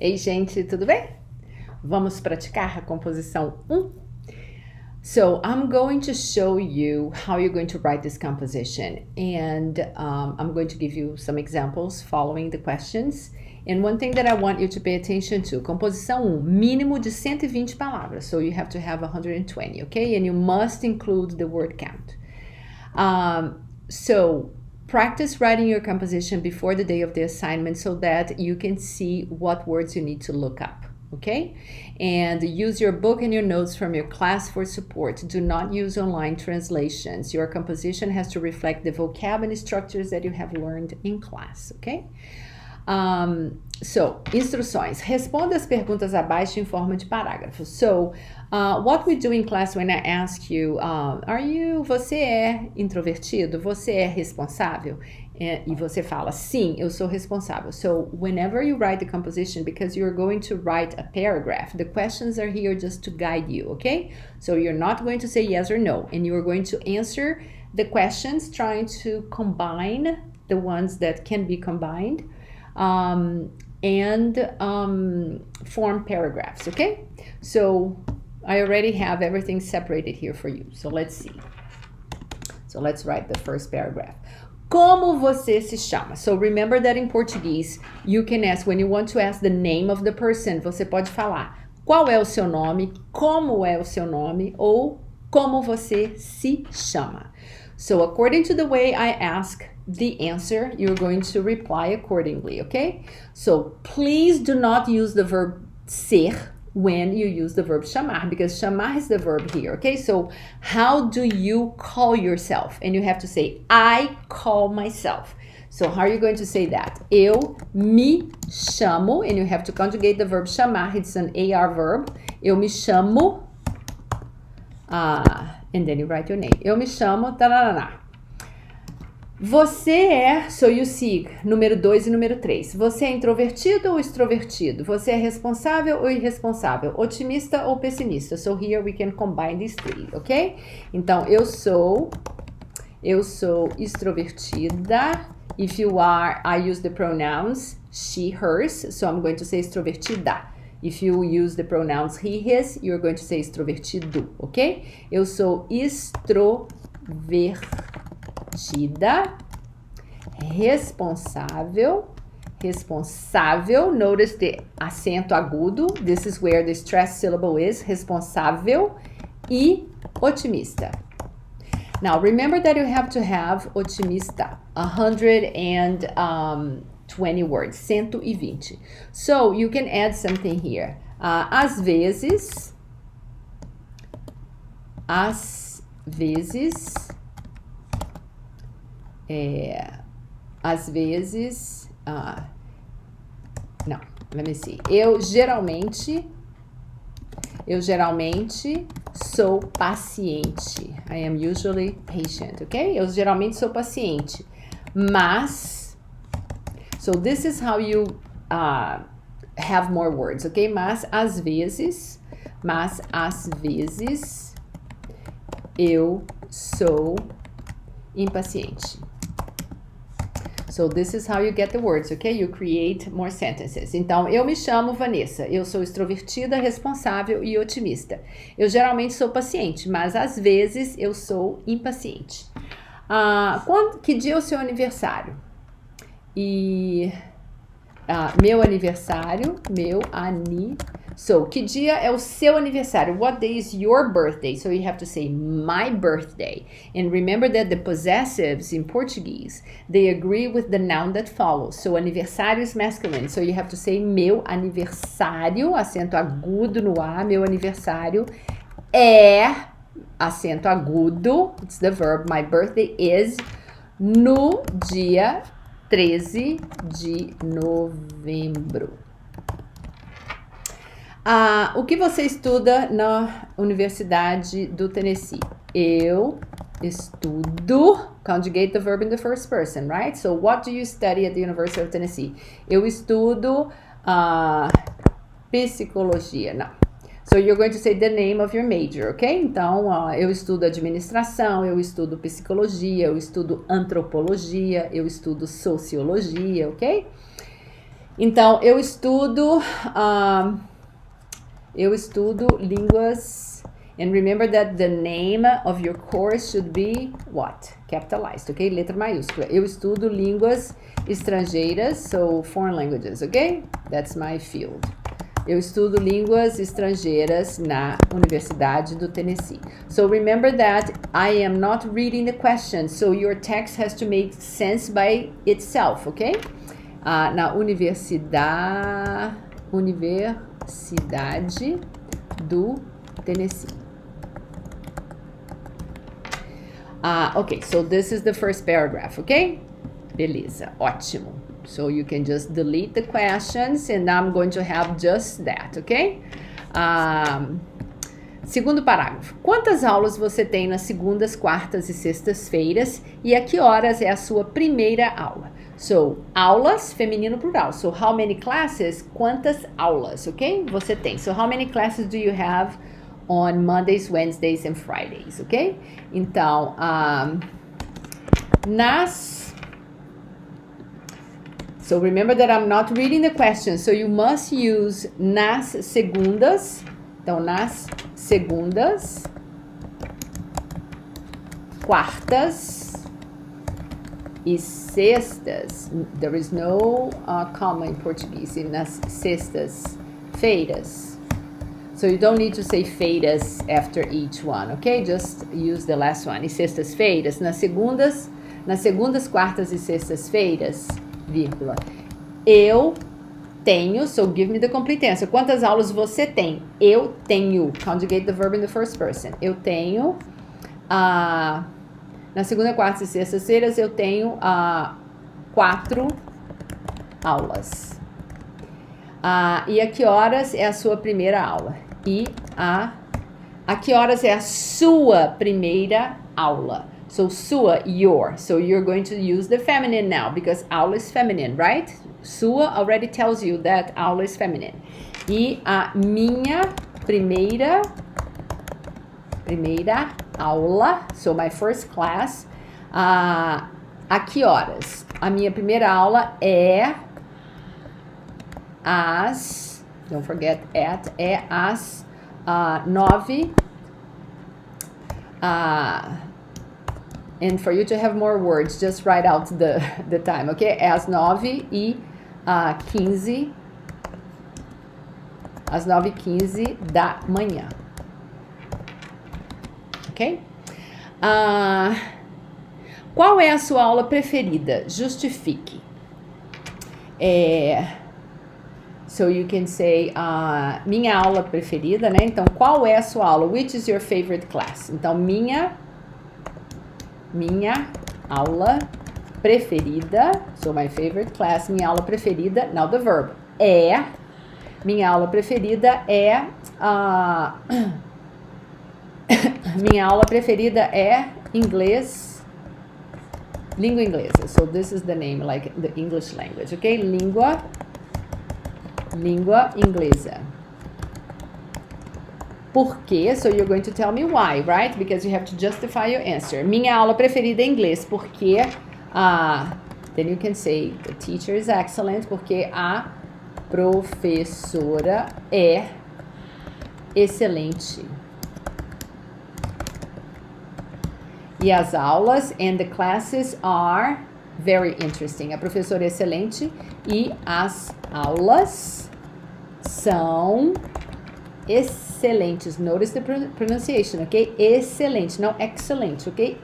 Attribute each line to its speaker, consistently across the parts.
Speaker 1: Ei, gente, tudo bem? Vamos praticar a composição 1? So I'm going to show you how you're going to write this composition, and I'm going to give you some examples following the questions. And one thing that I want you to pay attention to, composição 1, mínimo de 120 palavras, so you have to have 120, okay? And you must include the word count. So practice writing your composition before the day of the assignment so that you can see what words you need to look up, okay? And use your book and your notes from your class for support. Do not use online translations. Your composition has to reflect the vocab and structures that you have learned in class, okay? So, instruções. Responda as perguntas abaixo em forma de parágrafo. So, what we do in class when I ask you, você é introvertido? Você é responsável? E você fala, sim, eu sou responsável. So, whenever you write the composition, because you're going to write a paragraph, the questions are here just to guide you, okay? So, you're not going to say yes or no, and you're going to answer the questions trying to combine the ones that can be combined. Form paragraphs, okay? So I already have everything separated here for you. So let's see. So let's write the first paragraph. Como você se chama? So remember that in Portuguese, you can ask, when you want to ask the name of the person, você pode falar qual é o seu nome, como é o seu nome, ou como você se chama. So according to the way I ask the answer, you're going to reply accordingly, okay? So please do not use the verb ser when you use the verb chamar, because chamar is the verb here, okay? So how do you call yourself? And you have to say, I call myself. So how are you going to say that? Eu me chamo, and you have to conjugate the verb chamar. It's an AR verb. Eu me chamo, and then you write your name. Eu me chamo, tarará. Você é, so you see, número 2 e número 3. Você é introvertido ou extrovertido? Você é responsável ou irresponsável? Otimista ou pessimista? So here we can combine these three, ok? Então, eu sou extrovertida. If you are, I use the pronouns she, hers. So I'm going to say extrovertida. If you use the pronouns he, his, you're going to say extrovertido, ok? Eu sou extrovertida, responsável, notice the acento agudo, this is where the stress syllable is, responsável, e otimista. Now, remember that you have to have otimista, 120 words, 120. So, you can add something here. Às vezes, não, let me see. Eu geralmente sou paciente. I am usually patient, ok? Eu geralmente sou paciente. Mas, so this is how you have more words, ok? Mas às vezes eu sou impaciente. So this is how you get the words, okay? You create more sentences. Então, eu me chamo Vanessa. Eu sou extrovertida, responsável e otimista. Eu geralmente sou paciente, mas às vezes eu sou impaciente. Que dia é o seu aniversário? Meu aniversário, So, que dia é o seu aniversário? What day is your birthday? So you have to say my birthday. And remember that the possessives in Portuguese, they agree with the noun that follows. So aniversário is masculine. So you have to say meu aniversário, acento agudo no A, meu aniversário é, acento agudo, it's the verb, my birthday is, no dia 13 de novembro. O que você estuda na Universidade do Tennessee? Eu estudo, conjugate the verb in the first person, right? So, what do you study at the University of Tennessee? Eu estudo psicologia, não. So, you're going to say the name of your major, ok? Então, eu estudo administração, eu estudo psicologia, eu estudo antropologia, eu estudo sociologia, ok? Então, eu estudo línguas. And remember that the name of your course should be what? Capitalized, ok? Letra maiúscula. Eu estudo línguas estrangeiras, so foreign languages, ok? That's my field. Eu estudo línguas estrangeiras na Universidade do Tennessee. So remember that I am not reading the question, so your text has to make sense by itself, ok? Na Universidade do Tennessee. Okay, so this is the first paragraph, okay? Beleza, ótimo. So you can just delete the questions and I'm going to have just that, okay? Segundo parágrafo. Quantas aulas você tem nas segundas, quartas e sextas-feiras e a que horas é a sua primeira aula? So, aulas, feminino plural. So, how many classes? Quantas aulas, ok? Você tem. So, how many classes do you have on Mondays, Wednesdays and Fridays, ok? Então, so remember that I'm not reading the question, so you must use nas segundas. Então, nas segundas, quartas e sextas. There is no comma in Portuguese. Nas sextas-feiras. So you don't need to say feiras after each one, okay? Just use the last one. E sextas-feiras. Nas segundas, quartas e sextas-feiras, vírgula. Eu tenho, so give me the complete answer. Quantas aulas você tem? Eu tenho. Conjugate the verb in the first person. Eu tenho, na segunda, quarta e sextas-feiras, eu tenho 4 aulas. E a que horas é a sua primeira aula? E a que horas é a sua primeira aula? So, sua, your. So, you're going to use the feminine now because aula is feminine, right? Sua already tells you that aula is feminine. E a minha primeira aula, so my first class, a que horas? A minha primeira aula é às, don't forget at, é às 9. And for you to have more words, just write out the time, okay? É às 9h15. Às 9h15 da manhã. Ok? Qual é a sua aula preferida? Justifique. So you can say, minha aula preferida, né? Então, qual é a sua aula? Which is your favorite class? Então, minha aula preferida, so my favorite class, minha aula preferida, now the verb, minha aula preferida é, minha aula preferida é inglês, língua inglesa. So this is the name, like the English language, okay? Língua inglesa. Por quê? So you're going to tell me why, right? Because you have to justify your answer. Minha aula preferida é inglês, porque then you can say the teacher is excellent, porque a professora é excelente. E as aulas and the classes are very interesting. A professora é excelente e as aulas são excelentes. Notice the pronunciation, ok? Excelente, não excelente, ok?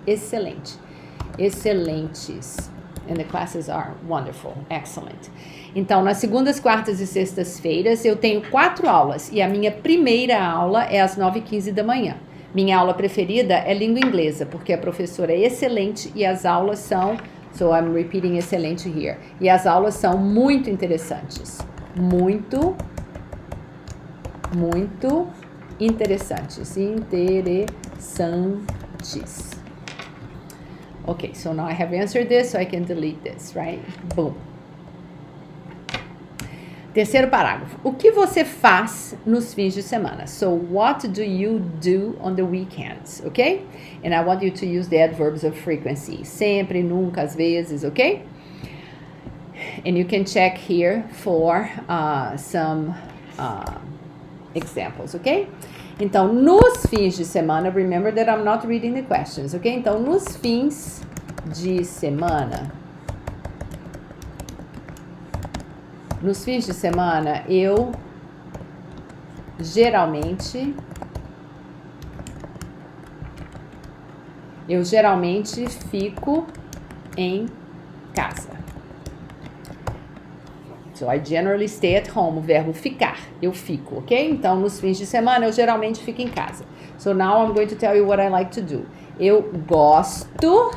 Speaker 1: Excelente. Excelentes. And the classes are wonderful, excellent. Então, nas segundas, quartas e sextas-feiras, eu tenho 4 aulas. E a minha primeira aula é às 9h15 da manhã. Minha aula preferida é língua inglesa, porque a professora é excelente e as aulas são... So, I'm repeating excelente here. E as aulas são muito interessantes. Muito interessantes. Interessantes. Okay, so now I have answered this, so I can delete this, right? Boom. Terceiro parágrafo. O que você faz nos fins de semana? So, what do you do on the weekends, okay? And I want you to use the adverbs of frequency. Sempre, nunca, às vezes, okay? And you can check here for some examples, ok? Então, nos fins de semana, remember that I'm not reading the questions, ok? Então, nos fins de semana, eu geralmente fico em casa. So, I generally stay at home. O verbo ficar, eu fico, ok? Então, nos fins de semana, eu geralmente fico em casa. So, now I'm going to tell you what I like to do. Eu gosto,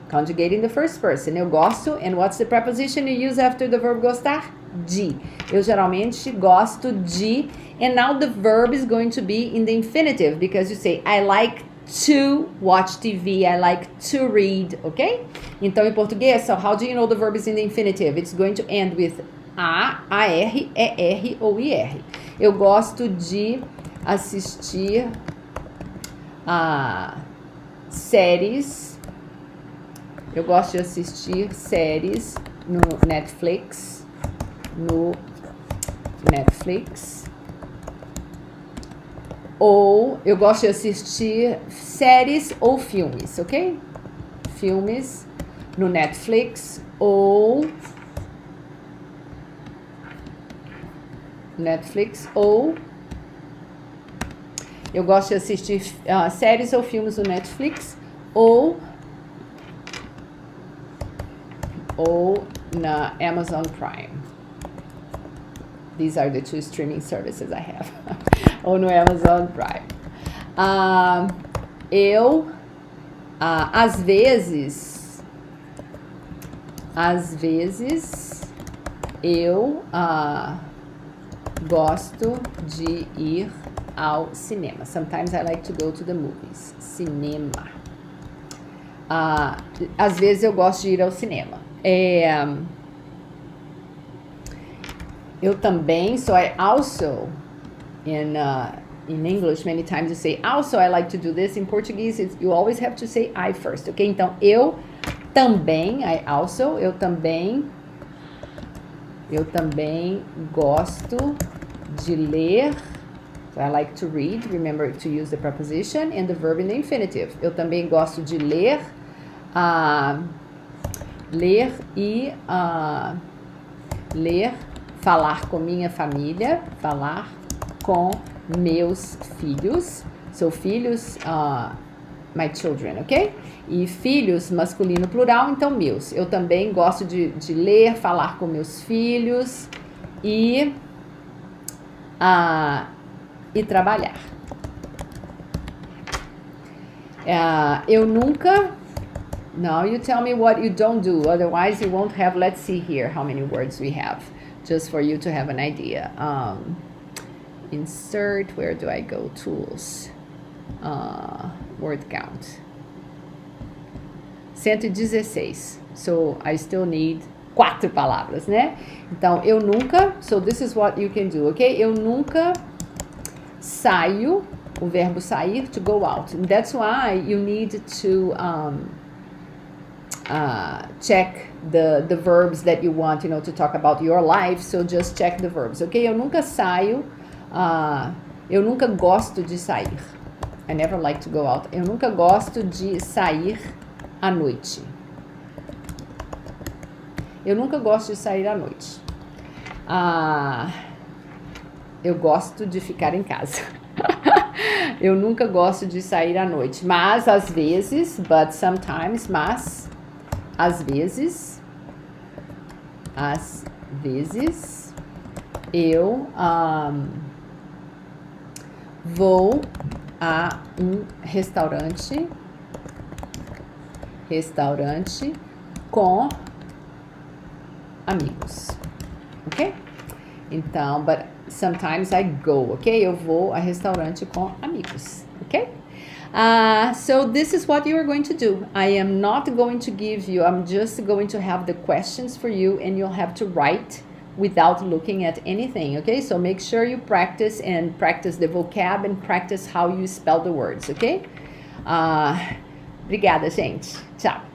Speaker 1: conjugating the first person. Eu gosto, and what's the preposition you use after the verb gostar? De. Eu geralmente gosto de, and now the verb is going to be in the infinitive, because you say, I like to watch TV, I like to read, ok? Então, em português, so how do you know the verb is in the infinitive? It's going to end with a, AR, ER ou IR. Eu gosto de assistir séries. Eu gosto de assistir séries no Netflix. Ou eu gosto de assistir séries ou filmes, ok? Filmes no Netflix ou eu gosto de assistir séries ou filmes no Netflix ou na Amazon Prime. These are the two streaming services I have. Ou no Amazon Prime. Às vezes, eu gosto de ir ao cinema. Sometimes I like to go to the movies. Cinema. Às vezes eu gosto de ir ao cinema. Eu também, so I also, in English, many times you say, also I like to do this. In Portuguese, you always have to say I first, ok? Então, eu também gosto de ler. So I like to read. Remember to use the preposition and the verb in the infinitive. Eu também gosto de ler. Falar com minha família, falar com meus filhos. So, filhos, my children, ok? E filhos, masculino plural, então meus. Eu também gosto de ler, falar com meus filhos e trabalhar. Eu nunca... Now you tell me what you don't do, otherwise you won't have... Let's see here how many words we have, just for you to have an idea. Insert, where do I go? Tools. Word count. 116. So, I still need 4 palavras, né? Então, eu nunca... So, this is what you can do, ok? Eu nunca saio, o verbo sair, to go out. And that's why you need to... check the verbs that you want, to talk about your life. So just check the verbs, ok? Eu nunca saio, eu nunca gosto de sair. I never like to go out. Eu nunca gosto de sair à noite. Eu nunca gosto de sair à noite. Eu gosto de ficar em casa. Eu nunca gosto de sair à noite. Mas, às vezes, but sometimes, mas... Às vezes, eu vou a um restaurante com amigos, ok? Então, but sometimes I go, ok? Eu vou a restaurante com amigos, ok? So this is what you are going to do. I am not going to give you, I'm just going to have the questions for you and you'll have to write without looking at anything, okay? So make sure you practice and practice the vocab and practice how you spell the words, okay? Obrigada, gente. Tchau.